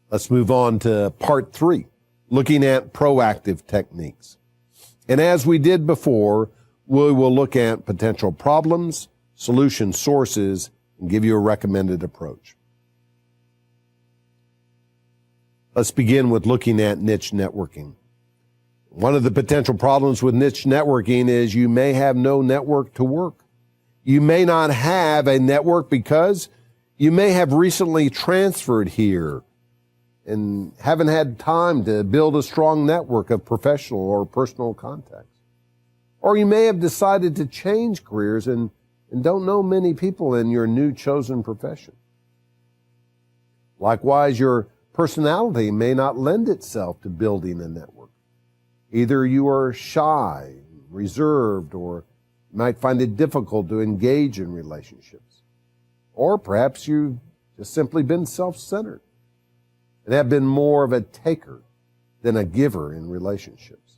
Let's move on to part 3, looking at proactive techniques. And as we did before, we will look at potential problems, solution sources, and give you a recommended approach. Let's begin with looking at niche networking. One of the potential problems with niche networking is you may have no network to work. You may not have a network because you may have recently transferred here and haven't had time to build a strong network of professional or personal contacts. Or you may have decided to change careers and don't know many people in your new chosen profession. Likewise, your personality may not lend itself to building a network. Either you are shy, reserved, or might find it difficult to engage in relationships. Or perhaps you've just simply been self-centered and have been more of a taker than a giver in relationships.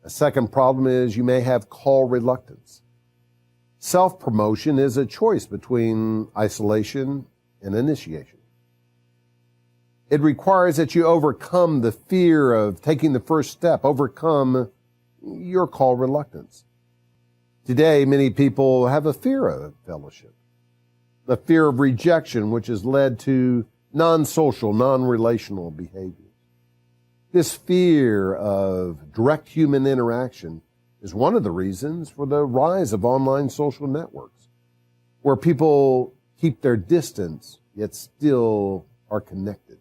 A second problem is you may have call reluctance. Self-promotion is a choice between isolation and initiation. It requires that you overcome the fear of taking the first step, overcome your call reluctance. Today, many people have a fear of fellowship, the fear of rejection, which has led to non-social, non-relational behaviors. This fear of direct human interaction is one of the reasons for the rise of online social networks, where people keep their distance, yet still are connected.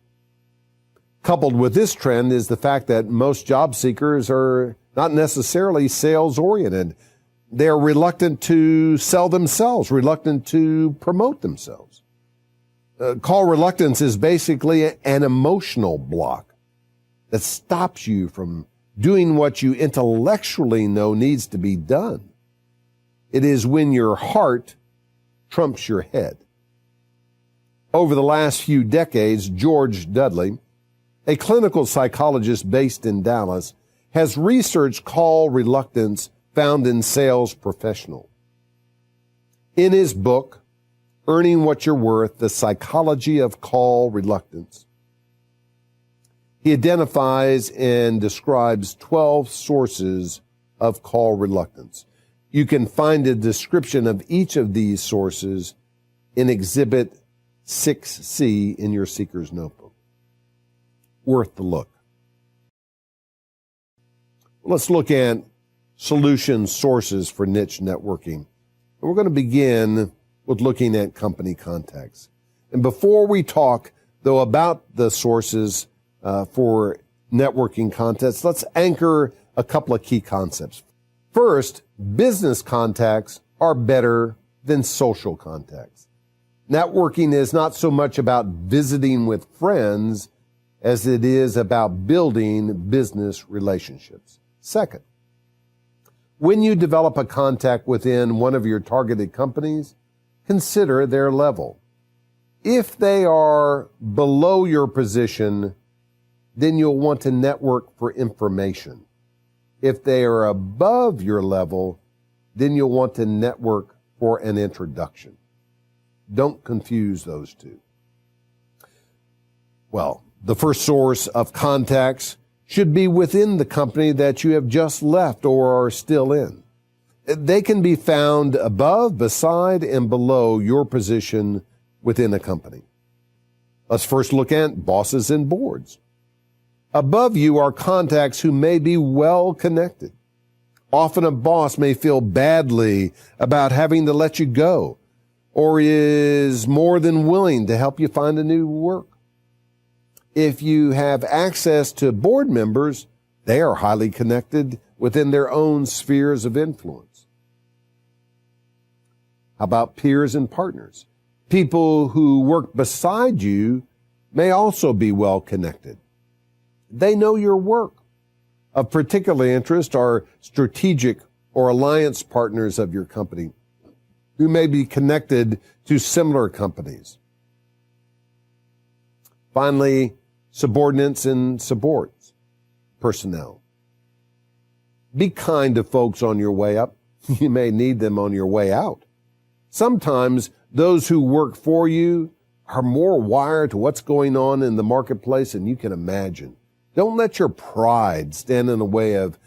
Coupled with this trend is the fact that most job seekers are not necessarily sales-oriented. They're reluctant to sell themselves, reluctant to promote themselves. Call reluctance is basically an emotional block that stops you from doing what you intellectually know needs to be done. It is when your heart trumps your head. Over the last few decades, George Dudley, a clinical psychologist based in Dallas, has researched call reluctance found in sales professionals. In his book, Earning What You're Worth, The Psychology of Call Reluctance, he identifies and describes 12 sources of call reluctance. You can find a description of each of these sources in Exhibit 6C in your Seeker's Notebook. Worth the look. Let's look at solution sources for niche networking. And we're going to begin with looking at company contacts. And before we talk, though, about the sources for networking contacts, let's anchor a couple of key concepts. First, business contacts are better than social contacts. Networking is not so much about visiting with friends as it is about building business relationships. Second, when you develop a contact within one of your targeted companies, consider their level. If they are below your position, then you'll want to network for information. If they are above your level, then you'll want to network for an introduction. Don't confuse those two. Well, the first source of contacts should be within the company that you have just left or are still in. They can be found above, beside, and below your position within a company. Let's first look at bosses and boards. Above you are contacts who may be well connected. Often a boss may feel badly about having to let you go, or is more than willing to help you find a new work. If you have access to board members, they are highly connected within their own spheres of influence. How about peers and partners? People who work beside you may also be well connected. They know your work. Of particular interest are strategic or alliance partners of your company who may be connected to similar companies. Finally, subordinates and subordinates, personnel. Be kind to folks on your way up. You may need them on your way out. Sometimes those who work for you are more wired to what's going on in the marketplace than you can imagine. Don't let your pride stand in the way of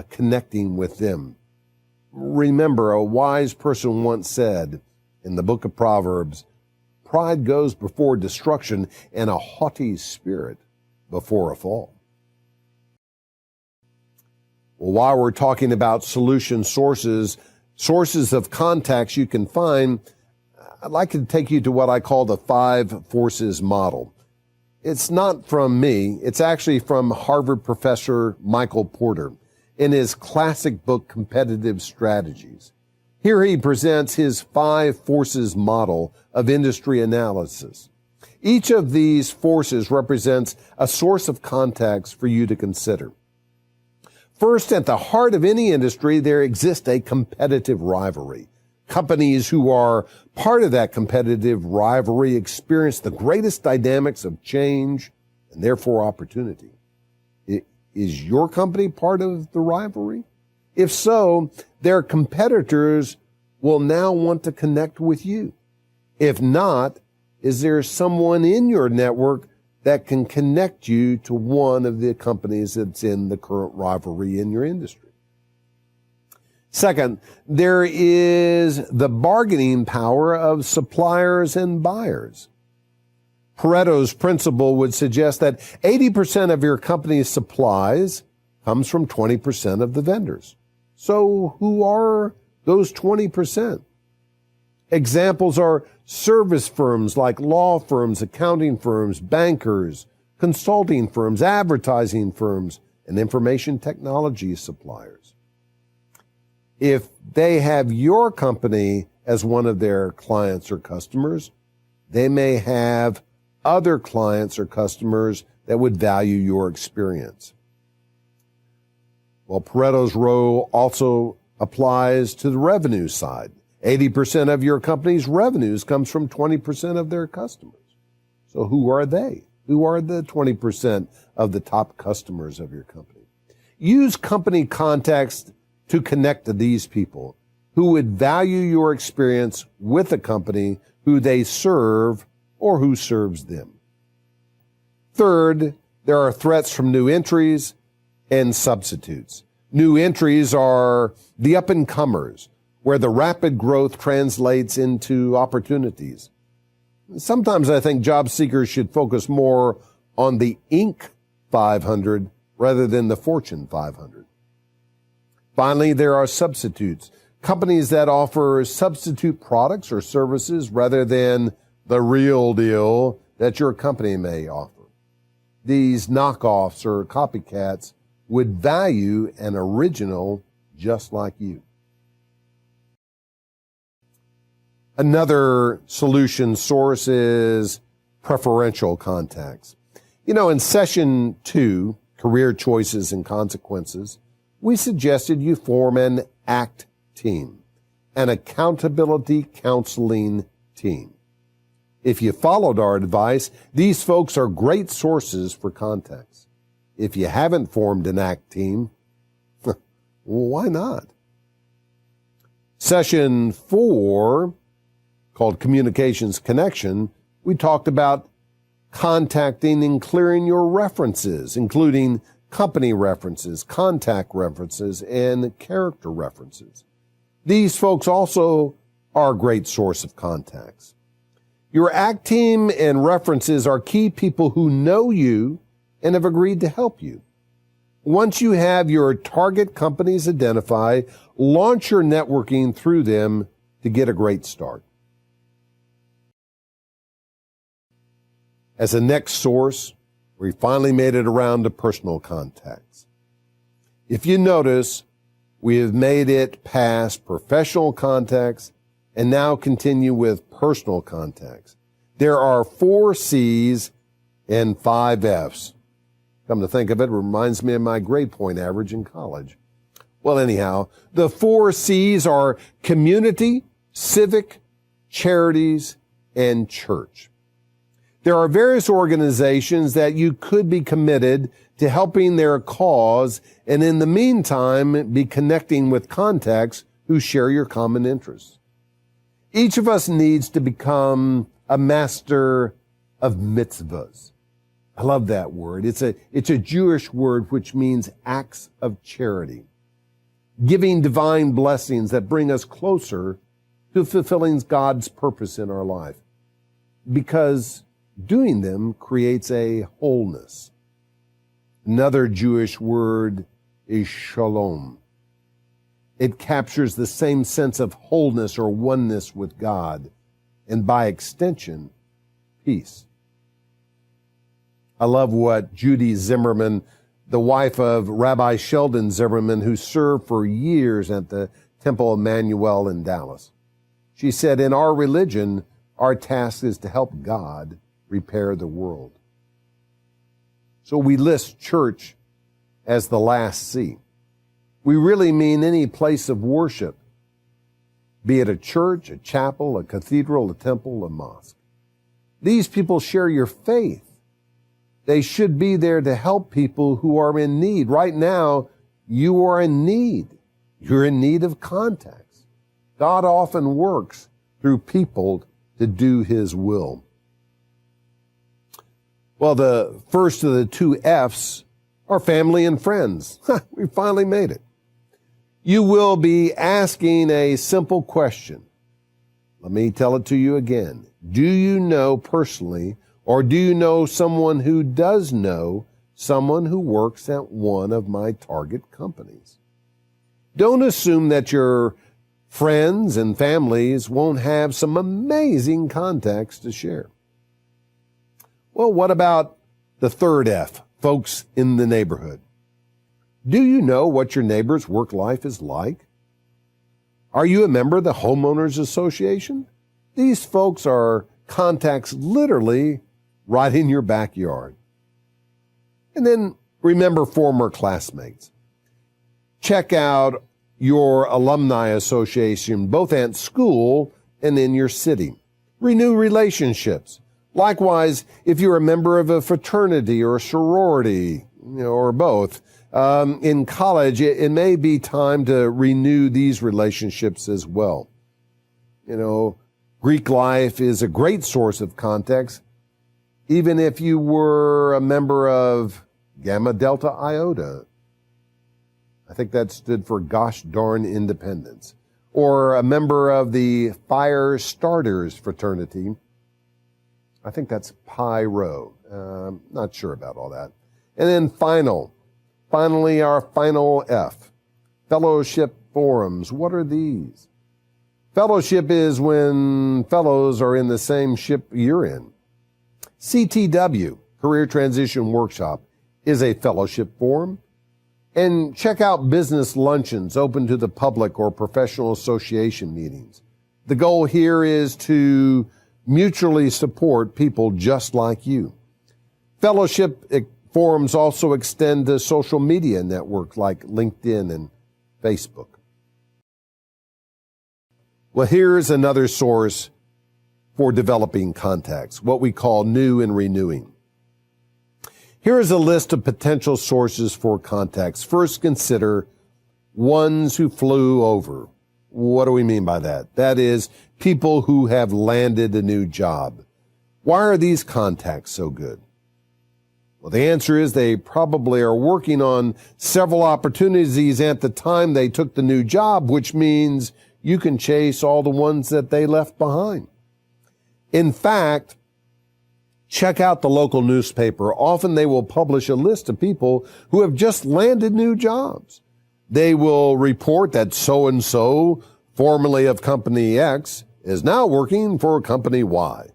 connecting with them. Remember, a wise person once said in the book of Proverbs, pride goes before destruction and a haughty spirit before a fall. Well, while we're talking about solution sources of contacts you can find, I'd like to take you to what I call the 5 forces model. It's not from me. It's actually from Harvard professor Michael Porter in his classic book, Competitive Strategies. Here he presents his 5 forces model of industry analysis. Each of these forces represents a source of contacts for you to consider. First, at the heart of any industry, there exists a competitive rivalry. Companies who are part of that competitive rivalry experience the greatest dynamics of change and therefore opportunity. Is your company part of the rivalry? If so, their competitors will now want to connect with you. If not, is there someone in your network that can connect you to one of the companies that's in the current rivalry in your industry? Second, there is the bargaining power of suppliers and buyers. Pareto's principle would suggest that 80% of your company's supplies comes from 20% of the vendors. So who are those 20%? Examples are service firms like law firms, accounting firms, bankers, consulting firms, advertising firms, and information technology suppliers. If they have your company as one of their clients or customers, they may have other clients or customers that would value your experience. Well, Pareto's rule also applies to the revenue side. 80% of your company's revenues comes from 20% of their customers. So who are they? Who are the 20% of the top customers of your company? Use company contacts to connect to these people who would value your experience with a company who they serve or who serves them. Third, there are threats from new entries and substitutes. New entries are the up-and-comers, where the rapid growth translates into opportunities. Sometimes I think job seekers should focus more on the Inc. 500 rather than the Fortune 500. Finally, there are substitutes, companies that offer substitute products or services rather than the real deal that your company may offer. These knockoffs or copycats would value an original just like you. Another solution source is preferential contacts. In session 2, Career Choices and Consequences, we suggested you form an ACT team, an accountability counseling team. If you followed our advice, these folks are great sources for contacts. If you haven't formed an ACT team, why not? Session 4, called Communications Connection, we talked about contacting and clearing your references, including company references, contact references, and character references. These folks also are a great source of contacts. Your ACT team and references are key people who know you and have agreed to help you. Once you have your target companies identified, launch your networking through them to get a great start. As a next source, we finally made it around to personal contacts. If you notice, we have made it past professional contacts and now continue with personal contacts. There are 4 C's and 5 F's. Come to think of it, reminds me of my grade point average in college. Well, anyhow, the 4 C's are community, civic, charities, and church. There are various organizations that you could be committed to helping their cause, and in the meantime, be connecting with contacts who share your common interests. Each of us needs to become a master of mitzvahs. I love that word. It's a Jewish word which means acts of charity, giving divine blessings that bring us closer to fulfilling God's purpose in our life, because doing them creates a wholeness. Another Jewish word is shalom. It captures the same sense of wholeness or oneness with God, and by extension, peace. I love what Judy Zimmerman, the wife of Rabbi Sheldon Zimmerman, who served for years at the Temple Emmanuel in Dallas. She said, in our religion, our task is to help God repair the world. So we list church as the last C. We really mean any place of worship, be it a church, a chapel, a cathedral, a temple, a mosque. These people share your faith. They should be there to help people who are in need. Right now, you are in need. You're in need of contacts. God often works through people to do His will. Well, the first of the two F's are family and friends. We finally made it. You will be asking a simple question. Let me tell it to you again. Do you know personally, or do you know someone who does know someone who works at one of my target companies? Don't assume that your friends and families won't have some amazing contacts to share. Well, what about the third F, folks in the neighborhood? Do you know what your neighbor's work life is like? Are you a member of the Homeowners Association? These folks are contacts literally right in your backyard. And then remember former classmates. Check out your alumni association, both at school and in your city. Renew relationships. Likewise, if you're a member of a fraternity or a sorority, or both, in college, it may be time to renew these relationships as well. Greek life is a great source of context, even if you were a member of Gamma Delta Iota. I think that stood for Gosh Darn Independence. Or a member of the Fire Starters fraternity. I think that's Pi Rho. Not sure about all that. And then finally, our final F, fellowship forums. What are these? Fellowship is when fellows are in the same ship you're in. CTW, Career Transition Workshop, is a fellowship forum. And check out business luncheons open to the public or professional association meetings. The goal here is to mutually support people just like you. Fellowship forums also extend to social media networks like LinkedIn and Facebook. Well, here's another source for developing contacts, what we call new and renewing. Here is a list of potential sources for contacts. First, consider ones who flew over. What do we mean by that? That is, people who have landed a new job. Why are these contacts so good? Well, the answer is they probably are working on several opportunities at the time they took the new job, which means you can chase all the ones that they left behind. In fact, check out the local newspaper. Often they will publish a list of people who have just landed new jobs. They will report that so-and-so, formerly of Company X, is now working for Company Y.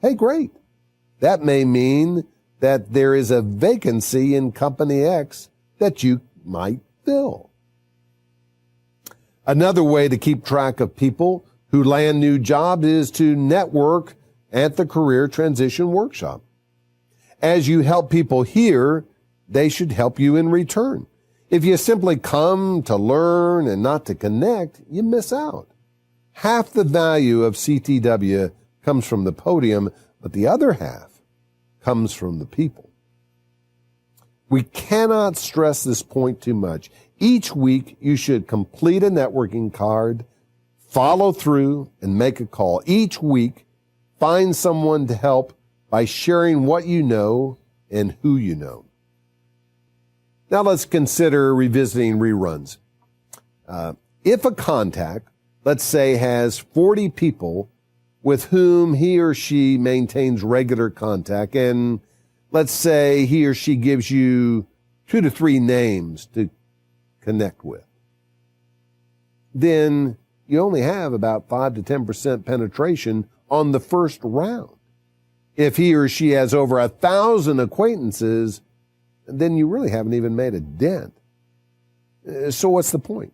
Hey, great. That may mean that there is a vacancy in Company X that you might fill. Another way to keep track of people who land new jobs is to network at the Career Transition Workshop. As you help people here, they should help you in return. If you simply come to learn and not to connect, you miss out. Half the value of CTW comes from the podium, but the other half comes from the people. We cannot stress this point too much. Each week, you should complete a networking card, follow through, and make a call. Each week, Find someone to help by sharing what you know and who you know. Now let's consider revisiting reruns. If a contact, let's say, has 40 people with whom he or she maintains regular contact, and let's say he or she gives you 2 to 3 names to connect with, then you only have about 5 to 10% penetration on the first round. If he or she has over 1,000 acquaintances, then you really haven't even made a dent. So what's the point?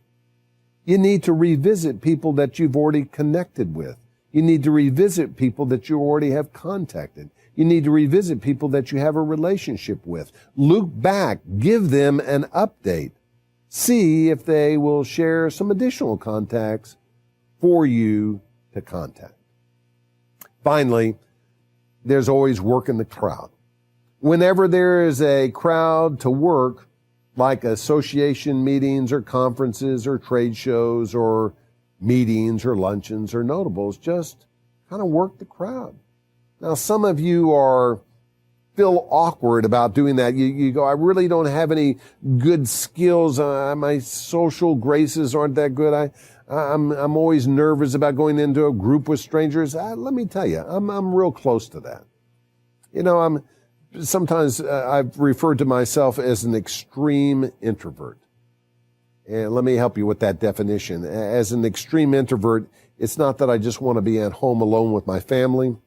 You need to revisit people that you've already connected with. You need to revisit people that you already have contacted. You need to revisit people that you have a relationship with. Look back, give them an update. See if they will share some additional contacts for you to contact. Finally, there's always work in the crowd. Whenever there is a crowd to work, like association meetings or conferences or trade shows or meetings or luncheons or notables, just kind of work the crowd. Now, some of you feel awkward about doing that. You go, I really don't have any good skills. My social graces aren't that good. I'm always nervous about going into a group with strangers. Let me tell you, I'm real close to that. Sometimes I've referred to myself as an extreme introvert. And let me help you with that definition. As an extreme introvert, it's not that I just want to be at home alone with my family.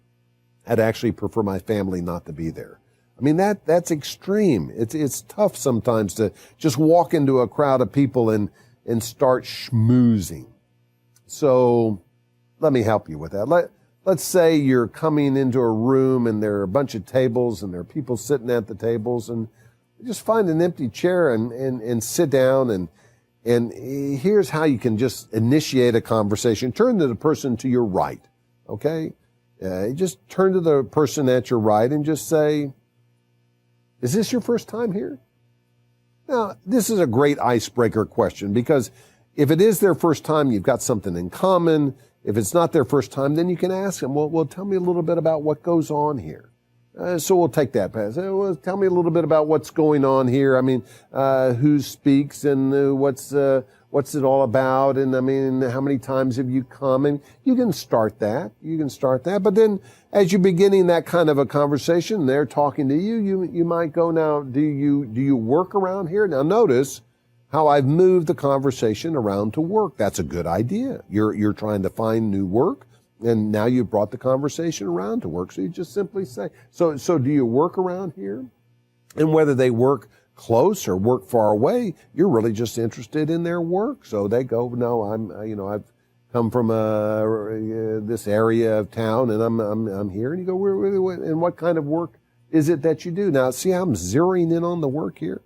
I'd actually prefer my family not to be there. I mean, that's extreme. It's tough sometimes to just walk into a crowd of people and start schmoozing. So let me help you with that. Let's say you're coming into a room and there are a bunch of tables and there are people sitting at the tables, and just find an empty chair and sit down, and here's how you can just initiate a conversation. Turn to the person to your right, okay? Just turn to the person at your right and just say, is this your first time here? Now, this is a great icebreaker question, because if it is their first time, you've got something in common. If it's not their first time, then you can ask them, well, tell me a little bit about what goes on here. So we'll take that pass. Well, tell me a little bit about what's going on here. I mean, who speaks and what's it all about? And I mean, how many times have you come? And you can start that. But then as you're beginning that kind of a conversation, they're talking to you. You might go, now, do you work around here? Now notice how I've moved the conversation around to work. That's a good idea. You're trying to find new work, and now you've brought the conversation around to work. So you just simply say, so do you work around here? And whether they work close or work far away, you're really just interested in their work. So they go, no, I've come from this area of town, and I'm here. And you go, and what kind of work is it that you do? Now, see how I'm zeroing in on the work here?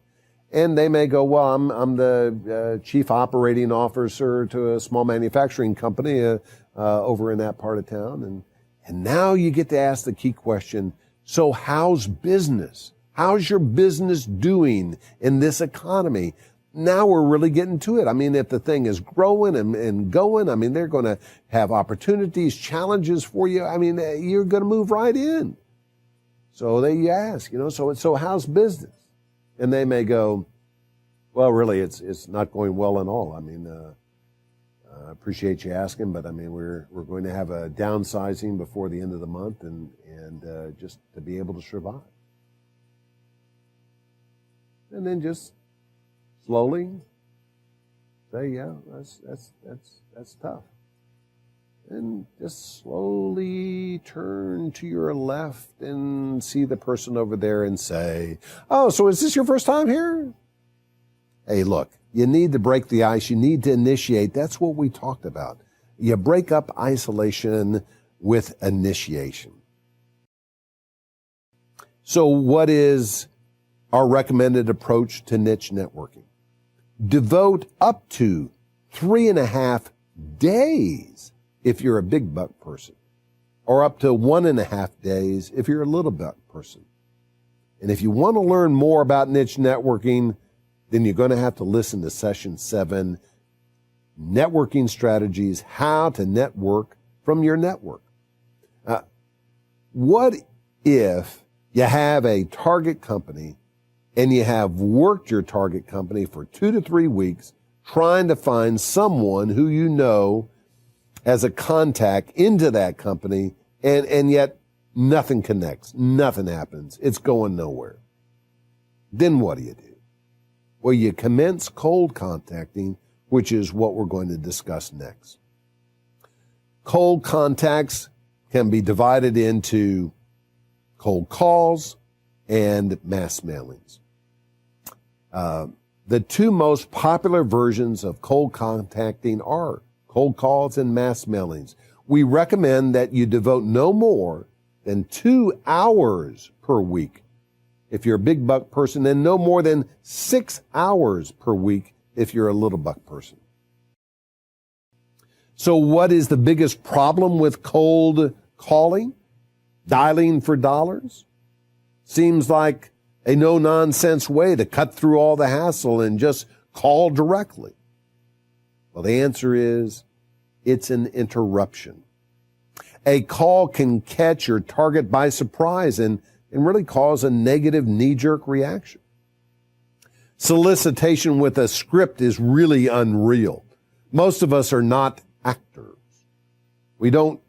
And they may go, well, I'm the chief operating officer to a small manufacturing company over in that part of town. And now you get to ask the key question, so how's business? How's your business doing in this economy? Now we're really getting to it. I mean, if the thing is growing and going, I mean, they're going to have opportunities, challenges for you. I mean, you're going to move right in. So you ask, so how's business? And they may go, well, really, it's not going well at all. I mean, I appreciate you asking, but I mean, we're going to have a downsizing before the end of the month, and just to be able to survive. And then just slowly say, yeah, that's tough. And just slowly turn to your left and see the person over there and say, oh, so is this your first time here? Hey, look, you need to break the ice. You need to initiate. That's what we talked about. You break up isolation with initiation. So what is our recommended approach to niche networking? Devote up to 3.5 days if you're a big buck person, or up to 1.5 days if you're a little buck person. And if you want to learn more about niche networking, then you're going to have to listen to Session 7, Networking Strategies, How to Network from Your Network. What if you have a target company and you have worked your target company for 2 to 3 weeks trying to find someone who you know as a contact into that company, and yet nothing connects, nothing happens, it's going nowhere? Then what do? Well, you commence cold contacting, which is what we're going to discuss next. Cold contacts can be divided into cold calls and mass mailings. The two most popular versions of cold contacting are cold calls and mass mailings. We recommend that you devote no more than 2 hours per week if you're a big buck person, and no more than 6 hours per week if you're a little buck person. So what is the biggest problem with cold calling? Dialing for dollars? Seems like a no-nonsense way to cut through all the hassle and just call directly. Well, the answer is it's an interruption. A call can catch your target by surprise and really cause a negative knee-jerk reaction. Solicitation with a script is really unreal. Most of us are not actors. We don't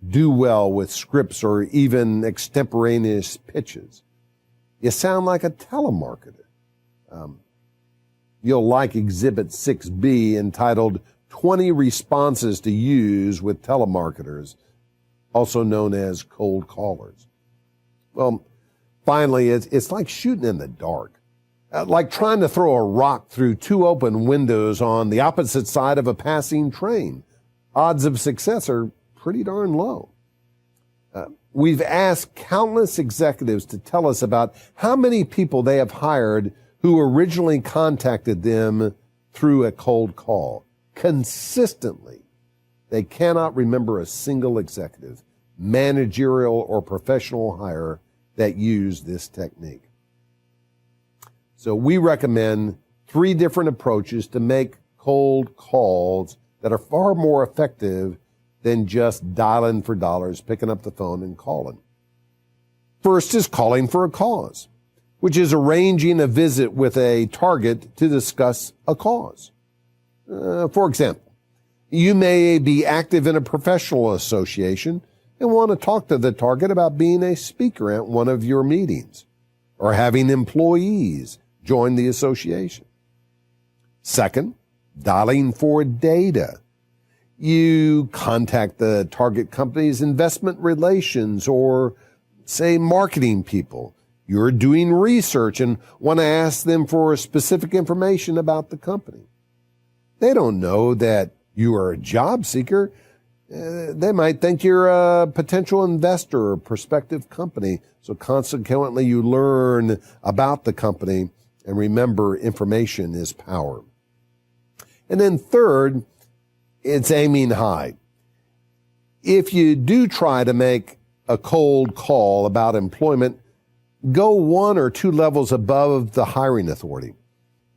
do well with scripts or even extemporaneous pitches. You sound like a telemarketer. You'll like Exhibit 6B entitled 20 Responses to Use with Telemarketers, also known as cold callers. Well, finally, it's like shooting in the dark, like trying to throw a rock through 2 open windows on the opposite side of a passing train. Odds of success are pretty darn low. We've asked countless executives to tell us about how many people they have hired who originally contacted them through a cold call. Consistently, they cannot remember a single executive, managerial or professional hire that used this technique. So we recommend 3 different approaches to make cold calls that are far more effective than just dialing for dollars, picking up the phone and calling. First is calling for a cause, which is arranging a visit with a target to discuss a cause. For example, you may be active in a professional association and want to talk to the target about being a speaker at one of your meetings or having employees join the association. Second, dialing for data. You contact the target company's investment relations or, say, marketing people. You're doing research and want to ask them for specific information about the company. They don't know that you are a job seeker. They might think you're a potential investor or prospective company. So consequently, you learn about the company, and remember, information is power. And then third, it's aiming high. If you do try to make a cold call about employment, go 1 or 2 levels above the hiring authority.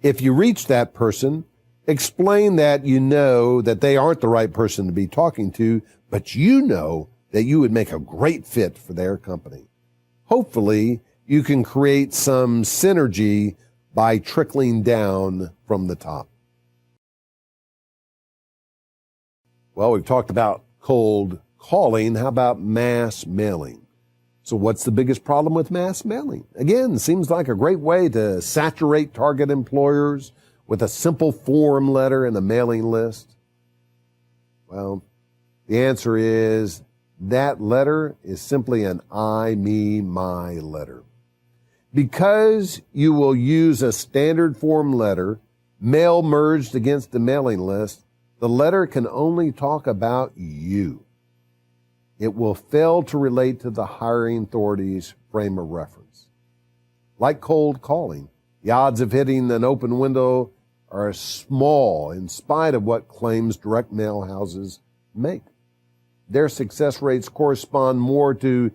If you reach that person, explain that you know that they aren't the right person to be talking to, but you know that you would make a great fit for their company. Hopefully, you can create some synergy by trickling down from the top. Well, we've talked about cold calling. How about mass mailing? So what's the biggest problem with mass mailing? Again, seems like a great way to saturate target employers with a simple form letter and a mailing list. Well, the answer is that letter is simply an I, me, my letter. Because you will use a standard form letter, mail merged against the mailing list, the letter can only talk about you. It will fail to relate to the hiring authority's frame of reference. Like cold calling, the odds of hitting an open window are small in spite of what claims direct mail houses make. Their success rates correspond more to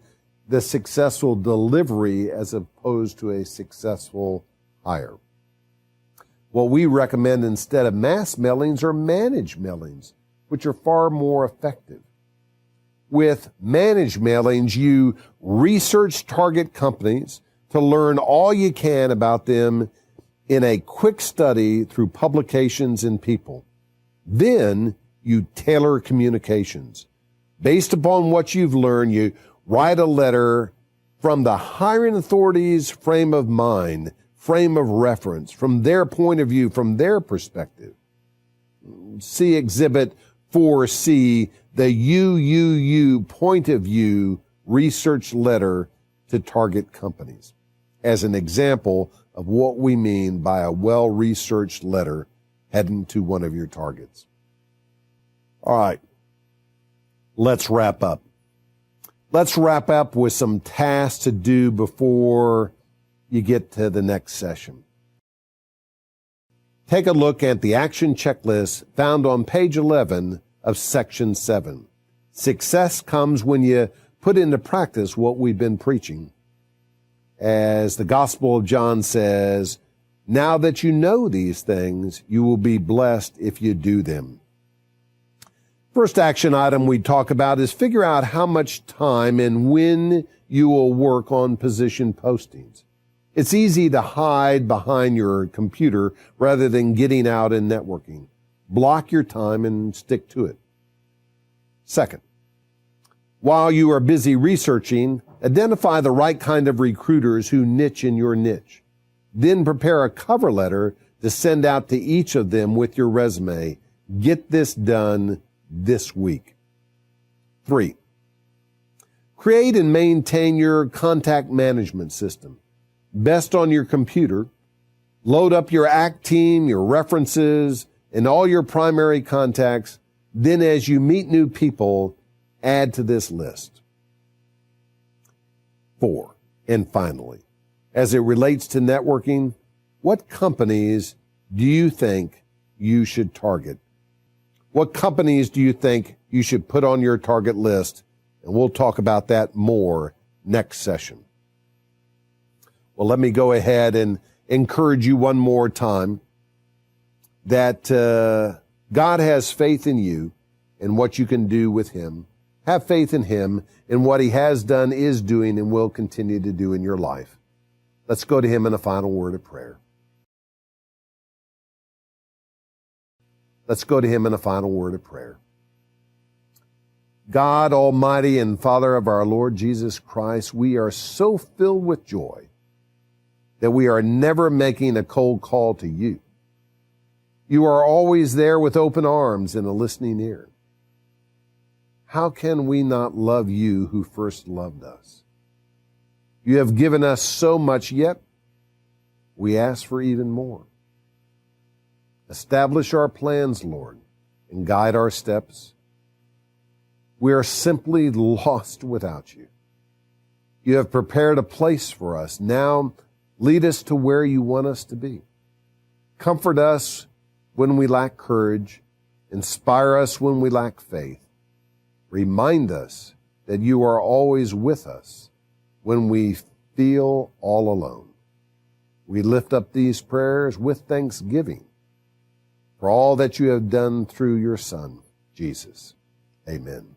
the successful delivery as opposed to a successful hire. What we recommend instead of mass mailings are managed mailings, which are far more effective. with managed mailings, you research target companies to learn all you can about them in a quick study through publications and people. Then you tailor communications. Based upon what you've learned, you write a letter from the hiring authorities' frame of mind, frame of reference, from their point of view, from their perspective. See Exhibit 4C, the UUU point of view research letter to target companies, as an example of what we mean by a well-researched letter heading to one of your targets. All right, let's wrap up. Let's wrap up with some tasks to do before you get to the next session. Take a look at the action checklist found on page 11 of section 7. Success comes when you put into practice what we've been preaching. As the Gospel of John says, now that you know these things, you will be blessed if you do them. First action item we talk about is figure out how much time and when you will work on position postings. It's easy to hide behind your computer rather than getting out and networking. Block your time and stick to it. Second, while you are busy researching, identify the right kind of recruiters who niche in your niche. Then prepare a cover letter to send out to each of them with your resume. Get this done this week. 3, create and maintain your contact management system. Best on your computer. Load up your ACT team, your references, and all your primary contacts. Then as you meet new people, add to this list. 4, and finally, as it relates to networking, what companies do you think you should target? What companies do you think you should put on your target list? And we'll talk about that more next session. Well, let me go ahead and encourage you one more time that God has faith in you and what you can do with Him. Have faith in Him and what He has done, is doing, and will continue to do in your life. Let's go to Him in a final word of prayer. Let's go to Him in a final word of prayer. God Almighty and Father of our Lord Jesus Christ, we are so filled with joy that we are never making a cold call to you. You are always there with open arms and a listening ear. How can we not love you who first loved us? You have given us so much, yet we ask for even more. Establish our plans, Lord, and guide our steps. We are simply lost without you. You have prepared a place for us. Now lead us to where you want us to be. Comfort us when we lack courage. Inspire us when we lack faith. Remind us that you are always with us when we feel all alone. We lift up these prayers with thanksgiving for all that you have done through your Son, Jesus. Amen.